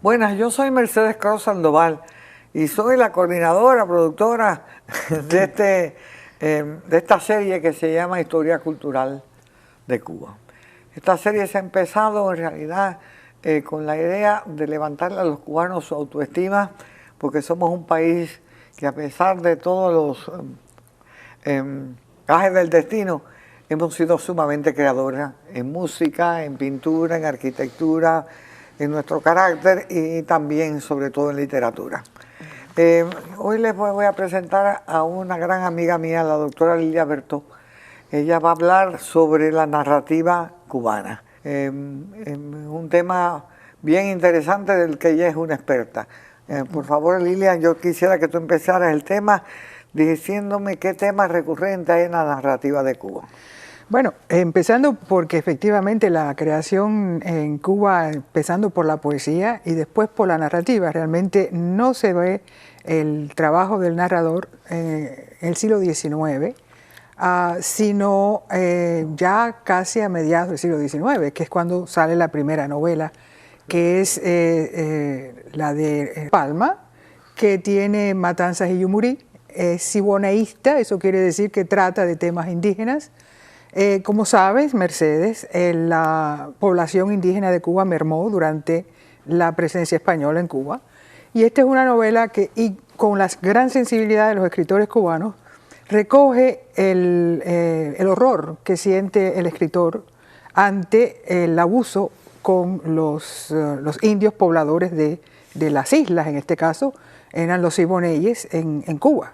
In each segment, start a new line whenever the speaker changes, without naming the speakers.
Buenas, yo soy Mercedes Cruz Sandoval y soy la coordinadora, productora de esta serie que se llama Historia Cultural de Cuba. Esta serie se ha empezado en realidad con la idea de levantarle a los cubanos su autoestima, porque somos un país que, a pesar de todos los gajes del destino, hemos sido sumamente creadores en música, en pintura, en arquitectura, en nuestro carácter y también, sobre todo, en literatura. Hoy les voy a presentar a una gran amiga mía, la doctora Lilia Bertó. Ella va a hablar sobre la narrativa cubana, un tema bien interesante del que ella es una experta. Por favor, Lilia, yo quisiera que tú empezaras el tema diciéndome qué tema recurrente hay en la narrativa de Cuba.
Bueno, empezando porque efectivamente la creación en Cuba, empezando por la poesía y después por la narrativa, realmente no se ve el trabajo del narrador en el siglo XIX, sino ya casi a mediados del siglo XIX, que es cuando sale la primera novela, que es la de Palma, que tiene Matanzas y Yumurí. Es siboneísta, eso quiere decir que trata de temas indígenas. Como sabes, Mercedes, la población indígena de Cuba mermó durante la presencia española en Cuba. Y esta es una novela que, y con la gran sensibilidad de los escritores cubanos, recoge el horror que siente el escritor ante el abuso con los indios pobladores de las islas, en este caso, eran los siboneyes en Cuba.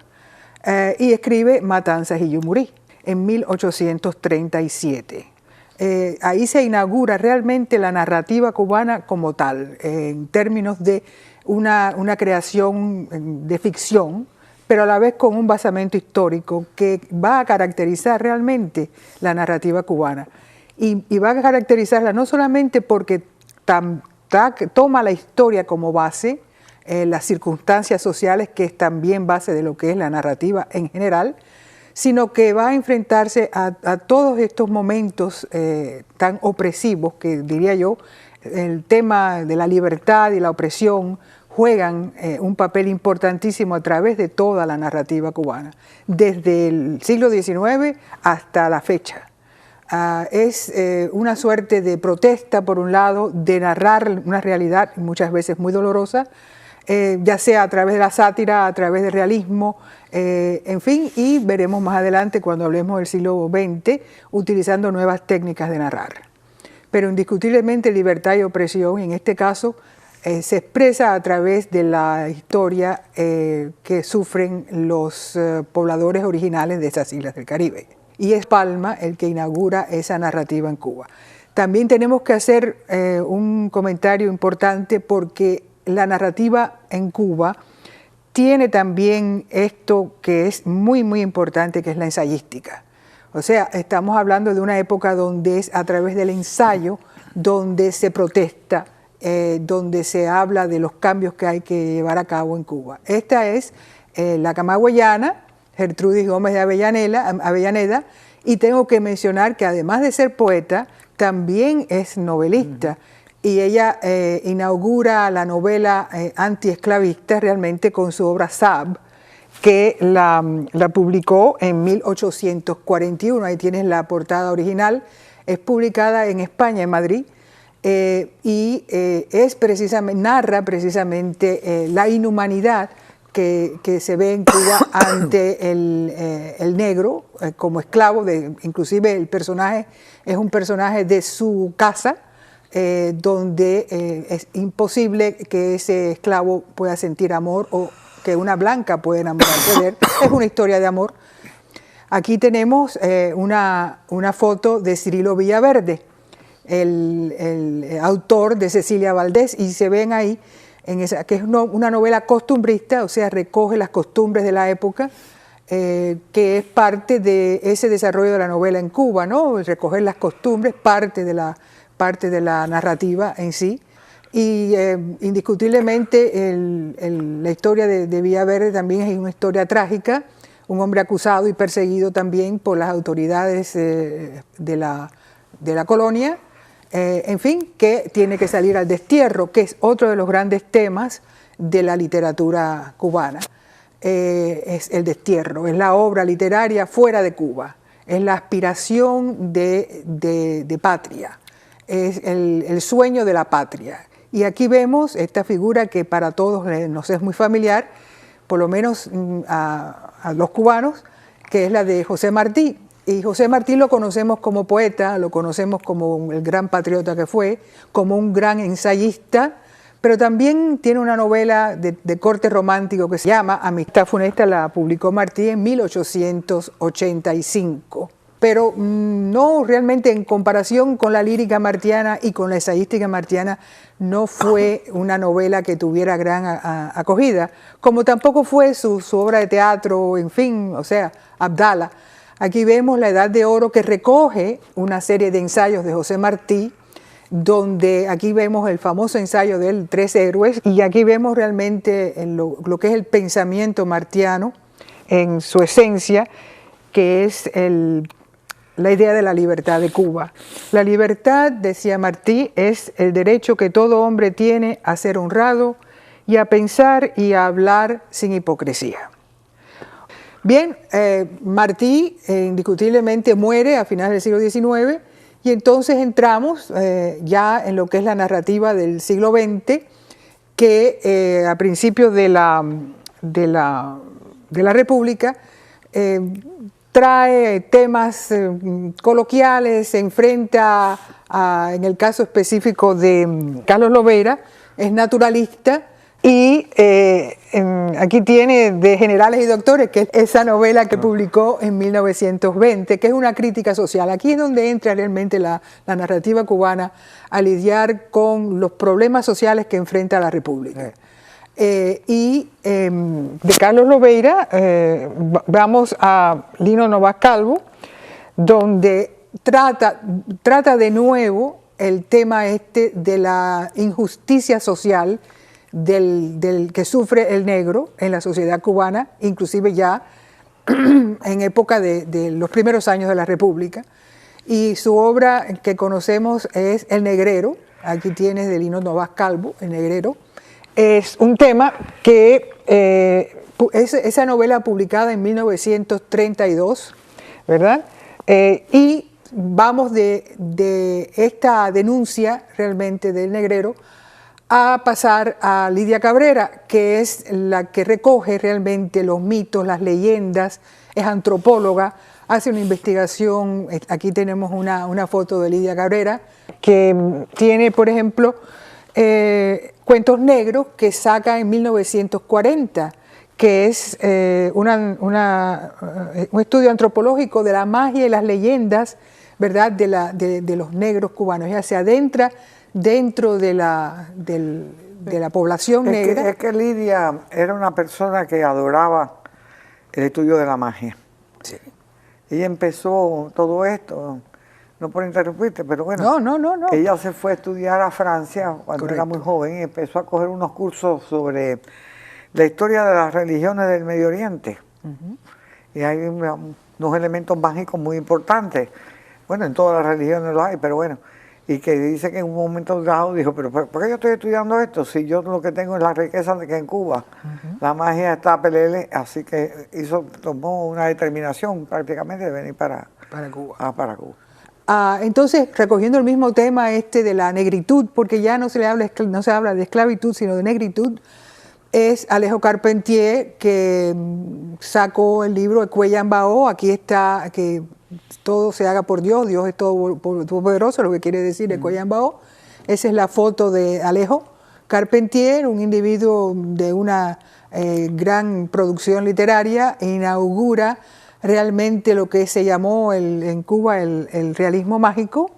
Y escribe Matanzas y Yumurí en 1837. Ahí se inaugura realmente la narrativa cubana como tal, en términos de una creación de ficción, pero a la vez con un basamento histórico que va a caracterizar realmente la narrativa cubana. Y va a caracterizarla no solamente porque toma la historia como base, las circunstancias sociales, que es también base de lo que es la narrativa en general, sino que va a enfrentarse a todos estos momentos tan opresivos que, diría yo, el tema de la libertad y la opresión juegan un papel importantísimo a través de toda la narrativa cubana, desde el siglo XIX hasta la fecha. Es una suerte de protesta, por un lado, de narrar una realidad muchas veces muy dolorosa, ya sea a través de la sátira, a través del realismo, en fin, y veremos más adelante cuando hablemos del siglo XX, utilizando nuevas técnicas de narrar. Pero indiscutiblemente libertad y opresión, en este caso, se expresa a través de la historia que sufren los pobladores originales de esas islas del Caribe. Y es Palma el que inaugura esa narrativa en Cuba. También tenemos que hacer un comentario importante porque la narrativa en Cuba tiene también esto que es muy, muy importante, que es la ensayística. O sea, estamos hablando de una época donde es a través del ensayo donde se protesta, donde se habla de los cambios que hay que llevar a cabo en Cuba. Esta es la camagüeyana, Gertrudis Gómez de Avellaneda, y tengo que mencionar que además de ser poeta, también es novelista. Y ella inaugura la novela antiesclavista realmente con su obra Sab, que la publicó en 1841. Ahí tienes la portada original. Es publicada en España, en Madrid, y narra precisamente la inhumanidad que se ve en Cuba ante el negro como esclavo. Inclusive el personaje es un personaje de su casa, donde es imposible que ese esclavo pueda sentir amor o que una blanca pueda enamorarse de él. Es una historia de amor. Aquí tenemos una foto de Cirilo Villaverde, el autor de Cecilia Valdés, y se ven ahí, que es una novela costumbrista, o sea, recoge las costumbres de la época, que es parte de ese desarrollo de la novela en Cuba, ¿no? Recoger las costumbres, parte de la narrativa en sí. Y indiscutiblemente la historia de Villaverde también es una historia trágica, un hombre acusado y perseguido también por las autoridades de la colonia, En fin, que tiene que salir al destierro, que es otro de los grandes temas de la literatura cubana. Es el destierro, es la obra literaria fuera de Cuba, es la aspiración de patria, es el sueño de la patria. Y aquí vemos esta figura que para todos nos es muy familiar, por lo menos a los cubanos, que es la de José Martí. Y José Martí lo conocemos como poeta, lo conocemos como el gran patriota que fue, como un gran ensayista, pero también tiene una novela de corte romántico que se llama Amistad Funesta, la publicó Martí en 1885. Pero no realmente en comparación con la lírica martiana y con la ensayística martiana, no fue una novela que tuviera gran acogida, como tampoco fue su obra de teatro, en fin, o sea, Abdala. Aquí vemos La Edad de Oro, que recoge una serie de ensayos de José Martí, donde aquí vemos el famoso ensayo de él, Tres Héroes, y aquí vemos realmente lo que es el pensamiento martiano en su esencia, que es la idea de la libertad de Cuba. La libertad, decía Martí, es el derecho que todo hombre tiene a ser honrado y a pensar y a hablar sin hipocresía. Bien, Martí indiscutiblemente muere a finales del siglo XIX y entonces entramos ya en lo que es la narrativa del siglo XX, que a principios de la República trae temas coloquiales, se enfrenta en el caso específico de Carlos Lobeira, es naturalista, y aquí tiene de Generales y Doctores, que es esa novela que publicó en 1920, que es una crítica social. Aquí es donde entra realmente la narrativa cubana a lidiar con los problemas sociales que enfrenta la República. De Carlos Lobeira vamos a Lino Novas Calvo, donde trata de nuevo el tema de la injusticia social del que sufre el negro en la sociedad cubana, inclusive ya en época de los primeros años de la República. Y su obra que conocemos es El Negrero, aquí tienes de Lino Novas Calvo, El Negrero. Es un tema que esa novela publicada en 1932, ¿verdad? Y vamos de esta denuncia realmente del negrero a pasar a Lidia Cabrera, que es la que recoge realmente los mitos, las leyendas, es antropóloga, hace una investigación. Aquí tenemos una foto de Lidia Cabrera, que tiene, por ejemplo, Cuentos Negros, que saca en 1940, que es un estudio antropológico de la magia y las leyendas, ¿verdad?, de los negros cubanos. Ella se adentra dentro de la población negra.
Es que Lidia era una persona que adoraba el estudio de la magia.
Sí.
Ella empezó todo esto, no por interrumpirte, pero bueno,
no.
Ella se fue a estudiar a Francia cuando
Correcto.
era muy joven y empezó a coger unos cursos sobre la historia de las religiones del Medio Oriente. Y hay unos elementos mágicos muy importantes. Bueno, en todas las religiones lo hay, pero bueno. Y que dice que en un momento dado dijo, pero ¿por qué yo estoy estudiando esto? Si yo lo que tengo es la riqueza de que en Cuba la magia está pelele, así que tomó una determinación prácticamente de venir para Cuba. Para Cuba.
Entonces, recogiendo el mismo tema de la negritud, porque ya no se habla de esclavitud, sino de negritud, es Alejo Carpentier, que sacó el libro Ecueyambao. Aquí está, que todo se haga por Dios, Dios es todopoderoso, lo que quiere decir Ecueyambao. Esa es la foto de Alejo Carpentier, un individuo de una gran producción literaria, e inaugura realmente lo que se llamó en Cuba el realismo mágico.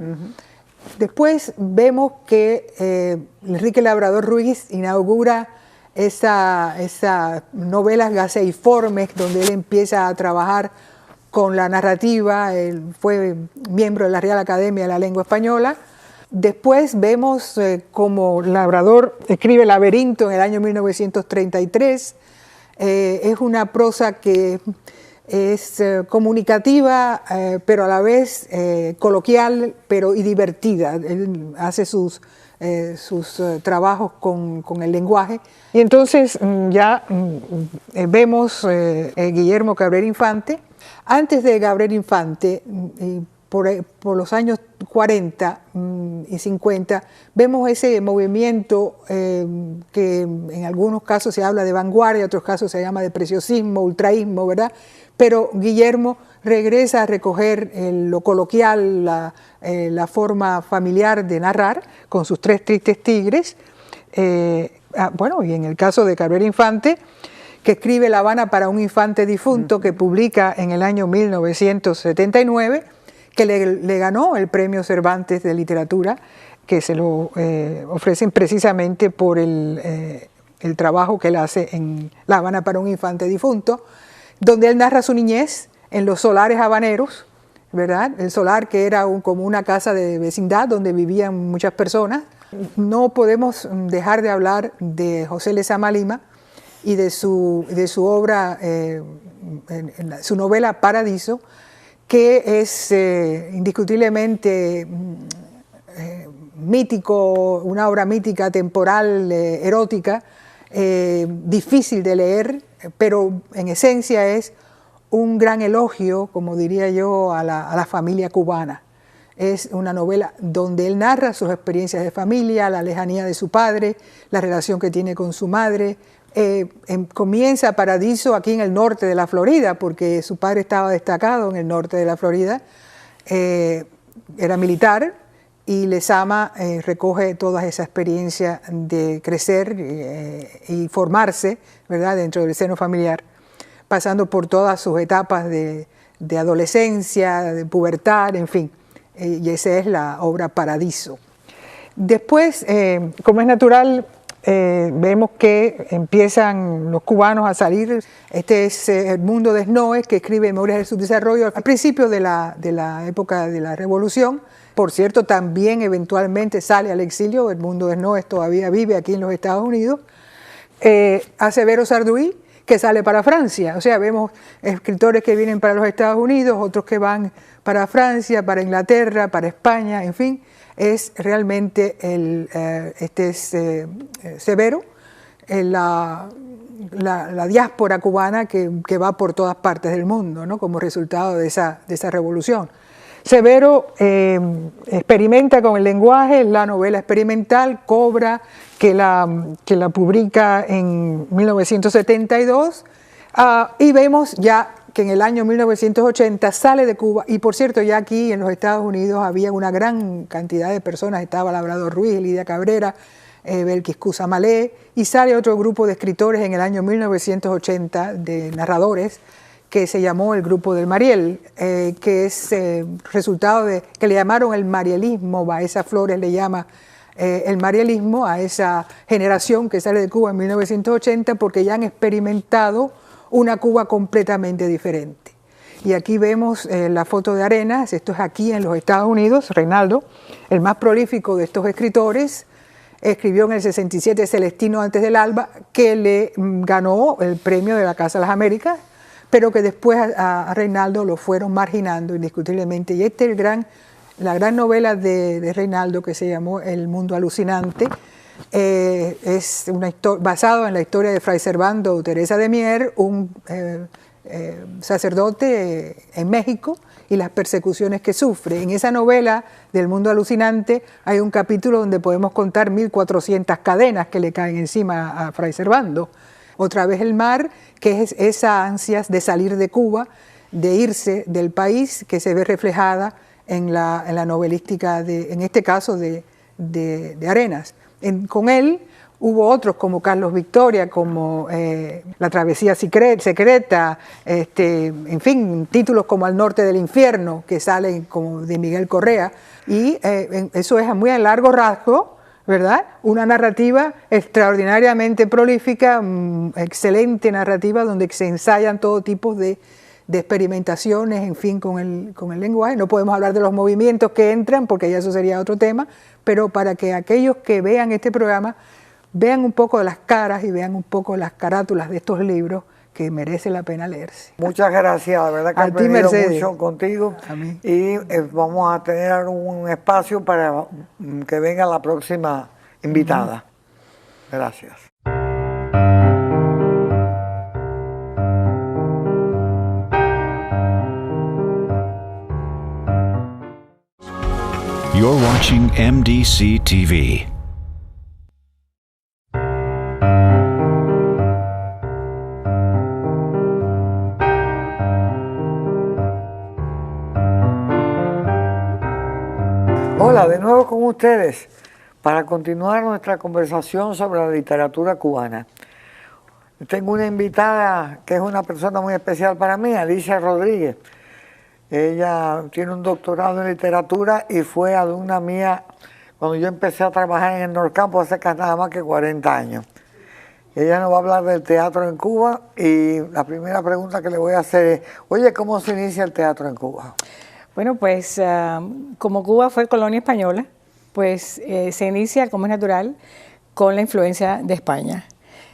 Después vemos que Enrique Labrador Ruiz inaugura esas novelas gaseiformes, donde él empieza a trabajar con la narrativa. Él fue miembro de la Real Academia de la Lengua Española. Después vemos como Labrador escribe Laberinto en el año 1933. Es una prosa que es comunicativa, pero a la vez coloquial y divertida. Él hace sus trabajos con el lenguaje. Y entonces vemos Guillermo Cabrera Infante. Antes de Cabrera Infante, por los años 40 y 50, vemos ese movimiento que en algunos casos se habla de vanguardia, en otros casos se llama de preciosismo, ultraísmo, ¿verdad? Pero Guillermo regresa a recoger lo coloquial, la forma familiar de narrar, con sus 3 tristes tigres. Bueno, y en el caso de Cabrera Infante, que escribe La Habana para un infante difunto, que publica en el año 1979, que le ganó el Premio Cervantes de Literatura, que se lo ofrecen precisamente por el trabajo que él hace en La Habana para un infante difunto, donde él narra su niñez en los solares habaneros, ¿verdad? El solar que era como una casa de vecindad donde vivían muchas personas. No podemos dejar de hablar de José Lezama Lima y de su obra, su novela Paradiso, que es indiscutiblemente mítico, una obra mítica, temporal, erótica, difícil de leer, pero en esencia es un gran elogio, como diría yo, a la familia cubana. Es una novela donde él narra sus experiencias de familia, la lejanía de su padre, la relación que tiene con su madre. Comienza Paradiso aquí en el norte de la Florida, porque su padre estaba destacado en el norte de la Florida, era militar, y Lezama recoge toda esa experiencia de crecer y formarse, ¿verdad?, dentro del seno familiar, pasando por todas sus etapas de adolescencia, de pubertad, en fin, y esa es la obra Paradiso. Después, como es natural, vemos que empiezan los cubanos a salir. Este es Edmundo Desnoes, que escribe Memorias del Subdesarrollo al principio de la época de la Revolución. Por cierto, también eventualmente sale al exilio. Edmundo Desnoes todavía vive aquí en los Estados Unidos. A Severo Sarduí, que sale para Francia. O sea, vemos escritores que vienen para los Estados Unidos, otros que van para Francia, para Inglaterra, para España, en fin. Es realmente Severo, la diáspora cubana que va por todas partes del mundo, ¿no?, como resultado de esa revolución. Severo experimenta con el lenguaje, la novela experimental, Cobra, que la publica en 1972, y vemos ya que en el año 1980 sale de Cuba, y por cierto ya aquí en los Estados Unidos había una gran cantidad de personas, estaba Labrador Ruiz, Lidia Cabrera, Belkis Cusa Malé, y sale otro grupo de escritores en el año 1980, de narradores, que se llamó el Grupo del Mariel, que es resultado de que le llamaron el marielismo. Baeza Flores le llama el marielismo a esa generación que sale de Cuba en 1980, porque ya han experimentado una Cuba completamente diferente. Y aquí vemos la foto de Arenas. Esto es aquí en los Estados Unidos. Reinaldo, el más prolífico de estos escritores, escribió en el 67 Celestino antes del alba, que le ganó el premio de la Casa de las Américas, pero que después a Reinaldo lo fueron marginando indiscutiblemente. Y esta es la gran novela de Reinaldo, que se llamó El Mundo Alucinante. Es basado en la historia de Fray Servando Teresa de Mier, un sacerdote en México, y las persecuciones que sufre. En esa novela del Mundo Alucinante hay un capítulo donde podemos contar 1400 cadenas que le caen encima a Fray Servando. Otra vez el mar, que es esa ansia de salir de Cuba, de irse del país, que se ve reflejada en la novelística, en este caso de Arenas. Con él hubo otros como Carlos Victoria, como La Travesía Secreta, en fin, títulos como Al Norte del Infierno, que salen como de Miguel Correa, y eso es muy a largo rasgo, ¿verdad? Una narrativa extraordinariamente prolífica, excelente narrativa, donde se ensayan todo tipo de experimentaciones, en fin, con el lenguaje. No podemos hablar de los movimientos que entran, porque ya eso sería otro tema, pero para que aquellos que vean este programa vean un poco de las caras y vean un poco las carátulas de estos libros, que merece la pena leerse.
Muchas gracias, la verdad que he
A ti,
aprendido
Mercedes.
mucho contigo.
A mí.
Y vamos a tener un espacio para que venga la próxima invitada. Gracias.
You're watching MDC TV.
Hola, de nuevo con ustedes para continuar nuestra conversación sobre la literatura cubana. Tengo una invitada que es una persona muy especial para mí, Alicia Rodríguez. Ella tiene un doctorado en literatura y fue alumna mía cuando yo empecé a trabajar en el Norcampo hace nada más que 40 años. Ella nos va a hablar del teatro en Cuba y la primera pregunta que le voy a hacer es, oye, ¿cómo se inicia el teatro en Cuba?
Bueno, pues como Cuba fue colonia española, pues se inicia, como es natural, con la influencia de España.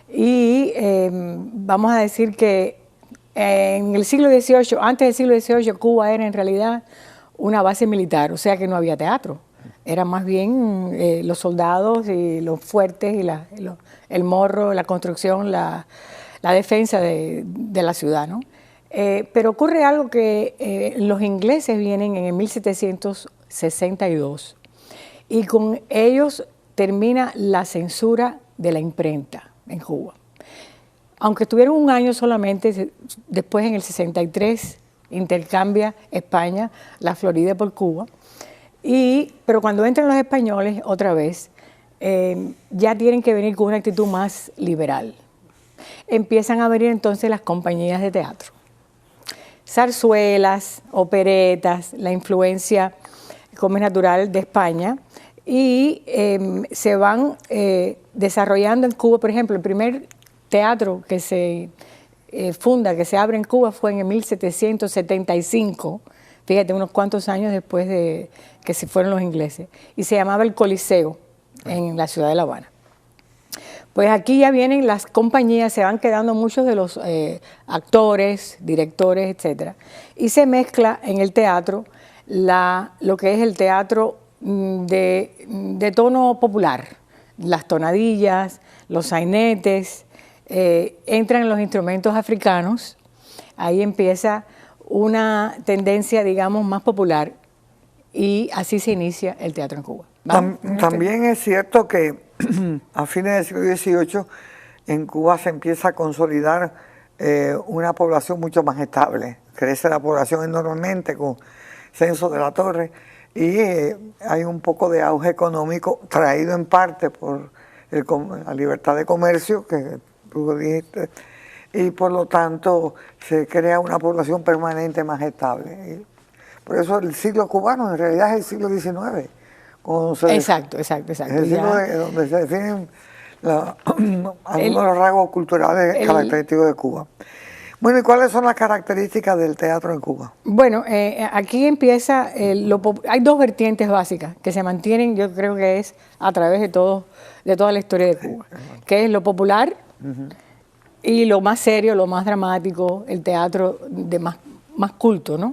Y vamos a decir que en el siglo XVIII, antes del siglo XVIII, Cuba era en realidad una base militar, o sea que no había teatro. Era más bien los soldados y los fuertes y el morro, la construcción, la defensa de la ciudad, ¿no? Pero ocurre algo que los ingleses vienen en el 1762 y con ellos termina la censura de la imprenta en Cuba. Aunque estuvieron un año solamente, después en el 63 intercambia España la Florida por Cuba, pero cuando entran los españoles otra vez, ya tienen que venir con una actitud más liberal. Empiezan a venir entonces las compañías de teatro. Zarzuelas, operetas, la influencia, como es natural, de España, y se van desarrollando en Cuba. Por ejemplo, el primer teatro que se funda, que se abre en Cuba, fue en el 1775, fíjate, unos cuantos años después de que se fueron los ingleses, y se llamaba el Coliseo, en la ciudad de La Habana. Pues aquí ya vienen las compañías, se van quedando muchos de los actores, directores, etcétera, y se mezcla en el teatro lo que es el teatro de tono popular, las tonadillas, los sainetes, entran los instrumentos africanos, ahí empieza una tendencia, digamos, más popular, y así se inicia el teatro en Cuba.
También es cierto que a fines del siglo XVIII en Cuba se empieza a consolidar una población mucho más estable. Crece la población enormemente con censo de la Torre y hay un poco de auge económico traído en parte por la libertad de comercio que tú dijiste, y por lo tanto se crea una población permanente más estable. Y por eso el siglo cubano en realidad es el siglo XIX.
Exacto.
Es el siglo donde se definen algunos de los rasgos culturales característicos de Cuba. Bueno, ¿y cuáles son las características del teatro en Cuba?
Bueno, aquí empieza, hay dos vertientes básicas que se mantienen, yo creo que es a través de toda la historia de Cuba, que es lo popular y lo más serio, lo más dramático, el teatro de más culto, ¿no?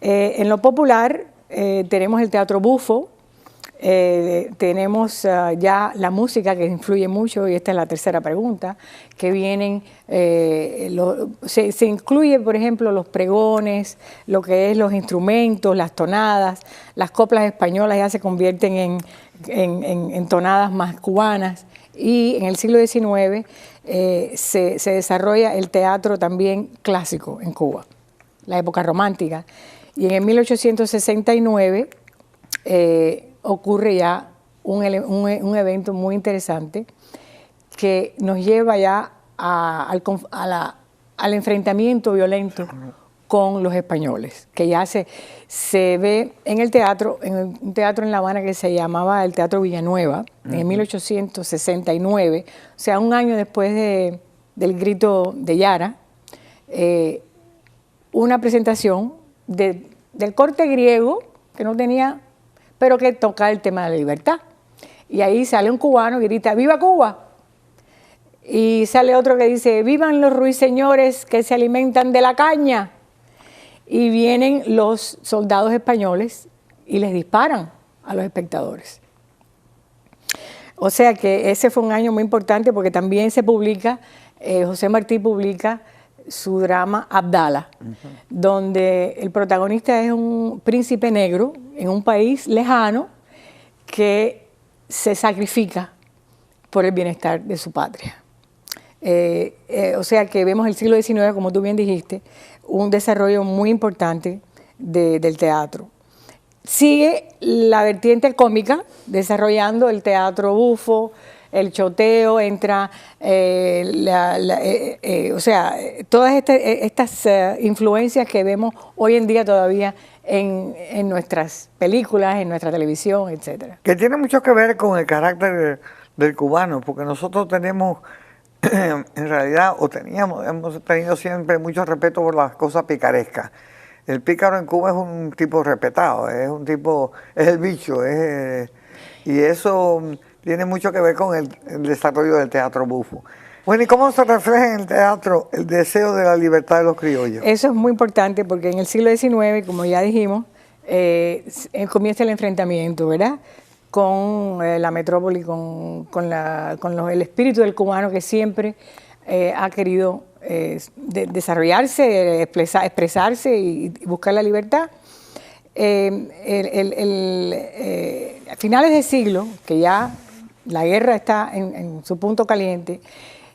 En lo popular tenemos el teatro bufo, tenemos ya la música que influye mucho, y esta es la tercera pregunta, que vienen, se incluye, por ejemplo, los pregones, lo que es los instrumentos, las tonadas, las coplas españolas ya se convierten en tonadas más cubanas, y en el siglo XIX se desarrolla el teatro también clásico en Cuba, la época romántica, y en el 1869 ocurre ya un evento muy interesante que nos lleva ya al enfrentamiento violento con los españoles, que ya se ve en el teatro, en un teatro en La Habana que se llamaba el Teatro Villanueva, en 1869, o sea, un año después del grito de Yara, una presentación del corte griego que no tenía, pero que toca el tema de la libertad. Y ahí sale un cubano y grita, ¡viva Cuba! Y sale otro que dice, vivan los ruiseñores que se alimentan de la caña. Y vienen los soldados españoles y les disparan a los espectadores. O sea que ese fue un año muy importante porque también se publica, José Martí publica su drama Abdala, donde el protagonista es un príncipe negro en un país lejano que se sacrifica por el bienestar de su patria. O sea que vemos el siglo XIX, como tú bien dijiste, un desarrollo muy importante del teatro. Sigue la vertiente cómica, desarrollando el teatro bufo, el choteo, entra, o sea, todas estas influencias que vemos hoy en día todavía en nuestras películas, en nuestra televisión, etcétera.
Que tiene mucho que ver con el carácter del cubano, porque nosotros tenemos, en realidad, hemos tenido siempre mucho respeto por las cosas picarescas. El pícaro en Cuba es un tipo respetado, es el bicho, y eso tiene mucho que ver con el desarrollo del teatro bufo. Bueno, ¿y cómo se refleja en el teatro el deseo de la libertad de los criollos?
Eso es muy importante porque en el siglo XIX, como ya dijimos, comienza el enfrentamiento, ¿verdad?, con la metrópoli, con el espíritu del cubano que siempre ha querido desarrollarse, expresarse y buscar la libertad. A finales de siglo, que ya la guerra está en su punto caliente,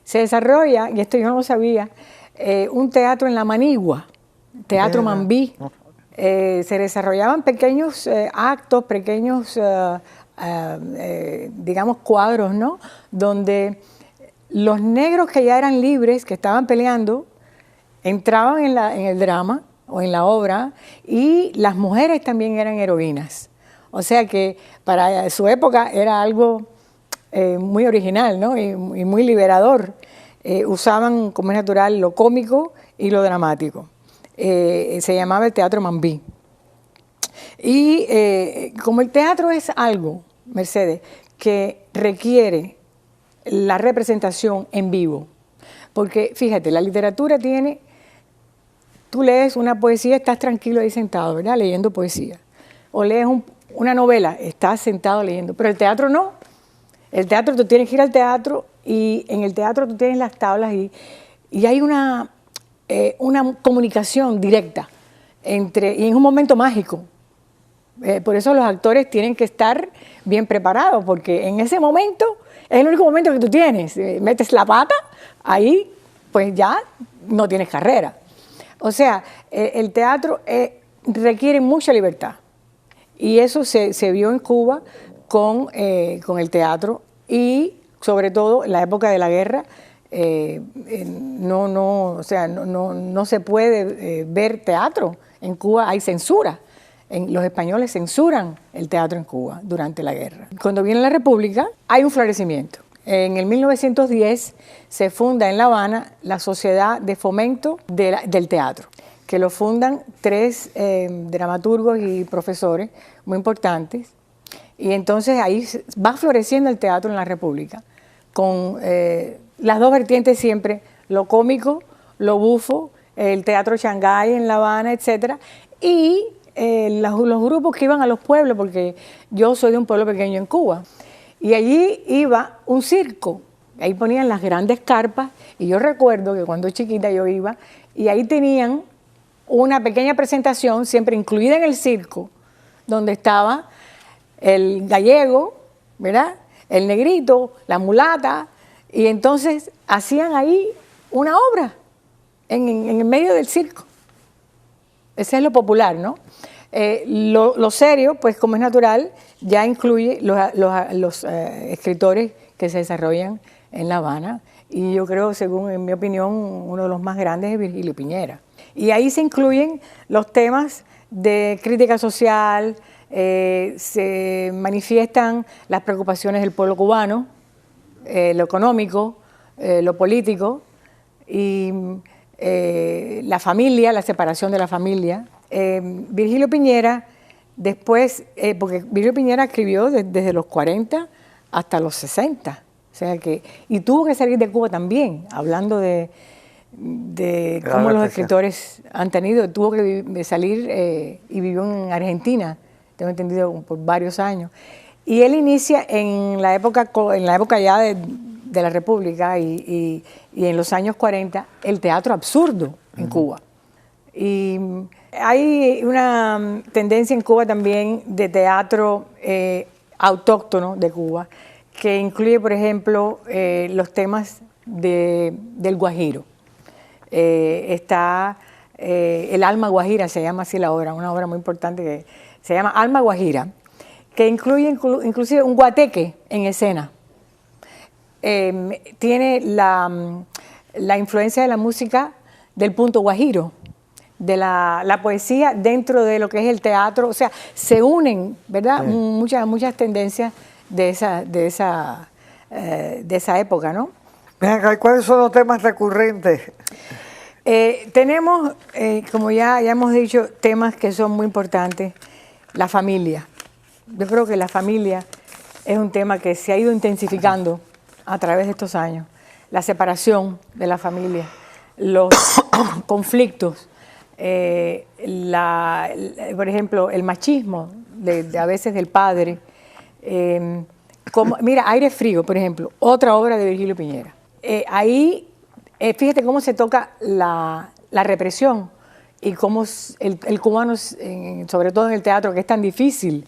se desarrolla, y esto yo no lo sabía, un teatro en La Manigua, Teatro Mambí. Se desarrollaban pequeños actos, pequeños, digamos, cuadros, ¿no?, donde los negros que ya eran libres, que estaban peleando, entraban en el drama o en la obra, y las mujeres también eran heroínas. O sea que para su época era algo muy original, ¿no?, y muy liberador. Usaban, como es natural, lo cómico y lo dramático. Se llamaba el Teatro Mambí. Y como el teatro es algo, Mercedes, que requiere la representación en vivo, porque fíjate, la literatura tiene, tú lees una poesía, estás tranquilo ahí sentado, ¿verdad?, leyendo poesía, o lees una novela, estás sentado leyendo, pero el teatro no. El teatro, tú tienes que ir al teatro, y en el teatro tú tienes las tablas y hay una comunicación directa y es un momento mágico. Por eso los actores tienen que estar bien preparados, porque en ese momento es el único momento que tú tienes. Metes la pata, ahí pues ya no tienes carrera. O sea, el teatro requiere mucha libertad, y eso se vio en Cuba con el teatro, y sobre todo en la época de la guerra. No se puede ver teatro. En Cuba hay censura. Los españoles censuran el teatro en Cuba durante la guerra. Cuando viene la República hay un florecimiento. En el 1910 se funda en La Habana la Sociedad de Fomento del Teatro, que lo fundan 3 dramaturgos y profesores muy importantes. Y entonces ahí va floreciendo el teatro en la República, con las dos vertientes siempre, lo cómico, lo bufo, el teatro Shanghái en La Habana, etcétera, y los grupos que iban a los pueblos, porque yo soy de un pueblo pequeño en Cuba, y allí iba un circo, ahí ponían las grandes carpas, y yo recuerdo que cuando chiquita yo iba, y ahí tenían una pequeña presentación, siempre incluida en el circo, donde estaba el gallego, ¿verdad?, el negrito, la mulata, y entonces hacían ahí una obra en el medio del circo. Ese es lo popular, ¿no? Lo serio, pues como es natural, ya incluye los escritores que se desarrollan en La Habana, y yo creo, según en mi opinión, uno de los más grandes es Virgilio Piñera. Y ahí se incluyen los temas de crítica social, se manifiestan las preocupaciones del pueblo cubano, lo económico, lo político, y la familia, la separación de la familia. Virgilio Piñera, después, porque Virgilio Piñera escribió desde los 40 hasta los 60, sea que, y tuvo que salir de Cuba también, hablando de cómo los escritores han tenido, tuvo que salir y vivió en Argentina, tengo entendido, por varios años. Y él inicia en la época ya de la República y en los años 40 el teatro absurdo en Cuba. Y hay una tendencia en Cuba también de teatro autóctono de Cuba, que incluye, por ejemplo, los temas del guajiro. Está El alma guajira, se llama así la obra, una obra muy importante que se llama Alma Guajira, que incluye inclusive un guateque en escena. Tiene la influencia de la música del punto guajiro, de la poesía dentro de lo que es el teatro, o sea, se unen, ¿verdad? Sí. Muchas tendencias de esa época, ¿no?
¿Cuáles son los temas recurrentes?
Tenemos, como ya hemos dicho, temas que son muy importantes. La familia. Yo creo que la familia es un tema que se ha ido intensificando a través de estos años. La separación de la familia, los conflictos, por ejemplo, el machismo a veces del padre. Mira, Aire Frío, por ejemplo, otra obra de Virgilio Piñera. Ahí, fíjate cómo se toca la represión y cómo el cubano, sobre todo en el teatro, que es tan difícil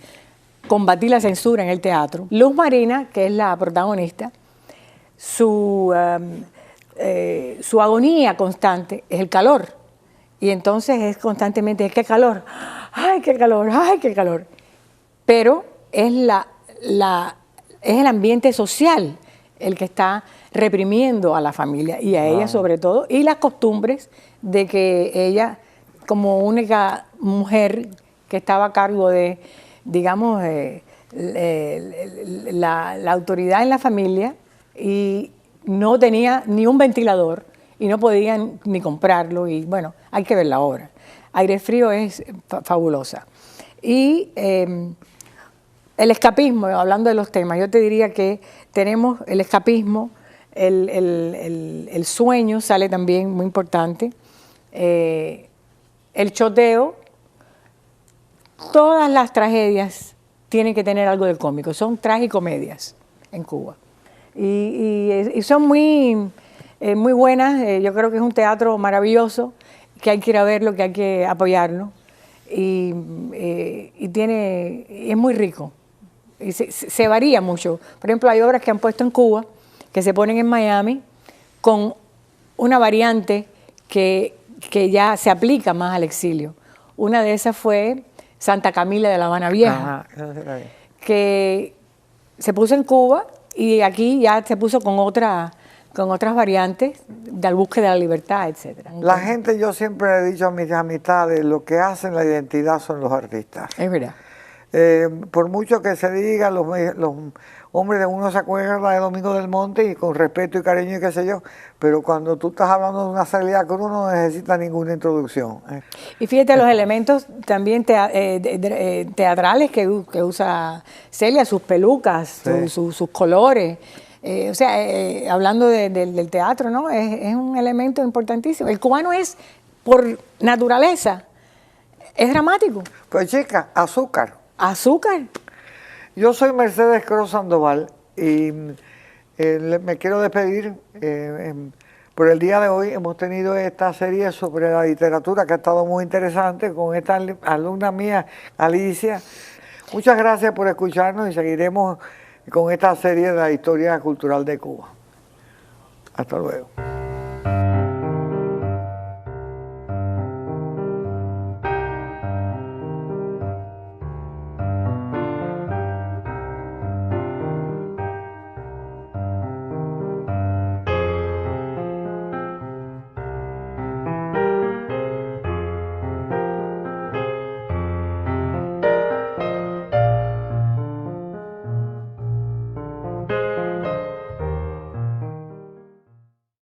combatir la censura en el teatro. Luz Marina, que es la protagonista, su agonía constante es el calor. Y entonces es constantemente, ¡qué calor! ¡Ay, qué calor! ¡Ay, qué calor! Pero es el ambiente social el que está reprimiendo a la familia y a ella sobre todo, y las costumbres de que ella, como única mujer que estaba a cargo de, digamos, la autoridad en la familia, y no tenía ni un ventilador y no podían ni comprarlo, y bueno, hay que ver la obra. Aire Frío es fabulosa. Y el escapismo, hablando de los temas, yo te diría que tenemos el escapismo, el sueño sale también muy importante, el choteo. Todas las tragedias tienen que tener algo de cómico, son tragicomedias en Cuba. Y son muy buenas, yo creo que es un teatro maravilloso, que hay que ir a verlo, que hay que apoyarlo, y es muy rico. Y se varía mucho. Por ejemplo, hay obras que han puesto en Cuba, que se ponen en Miami, con una variante que ya se aplica más al exilio. Una de esas fue Santa Camila de La Habana Vieja, que se puso en Cuba y aquí ya se puso con otras variantes de la búsqueda de la libertad, etc.
La gente, yo siempre he dicho a mis amistades, lo que hacen la identidad son los artistas.
Es verdad.
Por mucho que se diga, los hombres de uno se acuerdan de Domingo del Monte y con respeto y cariño y qué sé yo, pero cuando tú estás hablando de una Celia Cruz no necesita ninguna introducción.
Y fíjate los elementos también teatrales que usa Celia, sus pelucas, sí, sus colores. O sea, hablando del teatro, ¿no? Es un elemento importantísimo. El cubano es, por naturaleza, es dramático.
Pues chica, azúcar.
Azúcar.
Yo soy Mercedes Cruz Sandoval y me quiero despedir. Por el día de hoy hemos tenido esta serie sobre la literatura que ha estado muy interesante con esta alumna mía, Alicia. Muchas gracias por escucharnos y seguiremos con esta serie de la historia cultural de Cuba. Hasta luego.